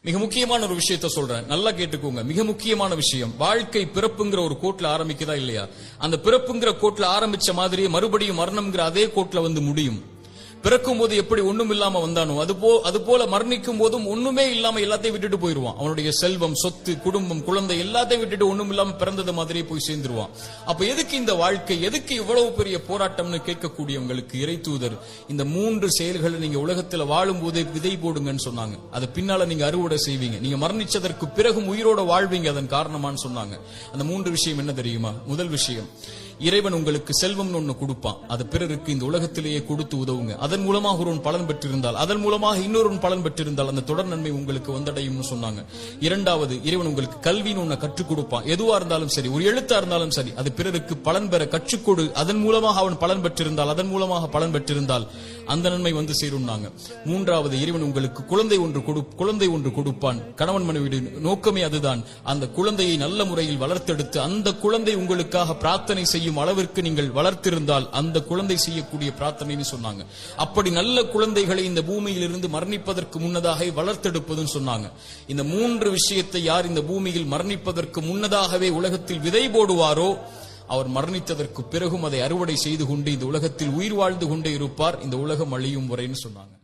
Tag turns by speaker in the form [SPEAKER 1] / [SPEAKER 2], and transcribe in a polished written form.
[SPEAKER 1] மிக முக்கியமான ஒரு விஷயத்த சொல்றேன், நல்லா கேட்டுக்கோங்க. மிக முக்கியமான விஷயம், வாழ்க்கை பிறப்புங்கிற ஒரு கோட்ல ஆரம்பிக்குதா இல்லையா? அந்த பிறப்புங்கிற கோட்ல ஆரம்பிச்ச மாதிரியே மறுபடியும் மரணம்ங்கிற அதே கோட்ல வந்து முடியும். பிறக்கும் போது எப்படி ஒண்ணும் இல்லாம வந்தானோ அது போல மரணிக்கும் போதும் ஒண்ணுமே இல்லாம எல்லாத்தையும் விட்டுட்டு போயிருவான். அவனுடைய செல்வம், சொத்து, குடும்பம், குழந்தை எல்லாத்தையும் விட்டுட்டு ஒண்ணும் இல்லாம பிறந்தது மாதிரியே போய் சேர்ந்துருவான். அப்ப எதுக்கு இந்த வாழ்க்கை, எதுக்கு இவ்வளவு பெரிய போராட்டம்னு கேட்கக்கூடியவங்களுக்கு இறை தூதர் இந்த 3 செயல்களை நீங்க உலகத்துல வாழும் போதே விதை போடுங்கன்னு சொன்னாங்க. அது பின்னால நீங்க அறுவடை செய்வீங்க, நீங்க மரணிச்சதற்கு பிறகும் உயிரோட வாழ்வீங்க, அதன் காரணமான்னு சொன்னாங்க. அந்த 3 விஷயம் என்ன தெரியுமா? முதல் விஷயம், இறைவன் உங்களுக்கு செல்வம்னு ஒண்ணு கொடுப்பான், அது பிறருக்கு இந்த உலகத்திலேயே கொடுத்து உதவுங்க. அதன் மூலமாக ஒருவன் பலன் பெற்றிருந்தால், அதன் மூலமாக இன்னொரு பலன் பெற்றிருந்தால் அந்த தொடர் நன்மை உங்களுக்கு வந்தடையும் சொன்னாங்க. இரண்டாவது, இறைவன் உங்களுக்கு கல்வின்னு ஒண்ணு கற்றுக் கொடுப்பான். எதுவா இருந்தாலும் சரி, ஒரு எழுத்தா இருந்தாலும் சரி, அது பிறருக்கு பலன் பெற கற்றுக்கொடு. அதன் மூலமாக அவன் பலன் பெற்றிருந்தால், அதன் மூலமாக பலன் பெற்றிருந்தால் அந்த நன்மை வந்து சேரும்னாங்க. மூன்றாவது, இறைவன் உங்களுக்கு குழந்தை ஒன்று கொடுப்பான். கணவன் மனைவி நோக்கமே அதுதான். அந்த குழந்தையை நல்ல முறையில் வளர்த்தெடுத்து அந்த குழந்தை உங்களுக்காக பிரார்த்தனை செய்யும் அளவிற்கு நீங்கள் வளர்த்திருந்தால் அந்த குழந்தை செய்யக்கூடிய பிரார்த்தனைன்னு சொன்னாங்க. அப்படி நல்ல குழந்தைகளை இந்த பூமியில் இருந்து மரணிப்பதற்கு முன்னதாக வளர்த்தெடுப்பதுன்னு சொன்னாங்க. இந்த 3 விஷயத்தை யார் இந்த பூமியில் மரணிப்பதற்கு முன்னதாகவே உலகத்தில் விதை போடுவாரோ அவர் மரணித்ததற்கு பிறகும் அதை அறுவடை செய்து கொண்டு இந்த உலகத்தில் உயிர் வாழ்ந்து கொண்டே இருப்பார், இந்த உலகம் அழியும் வரைன்னு சொன்னாங்க.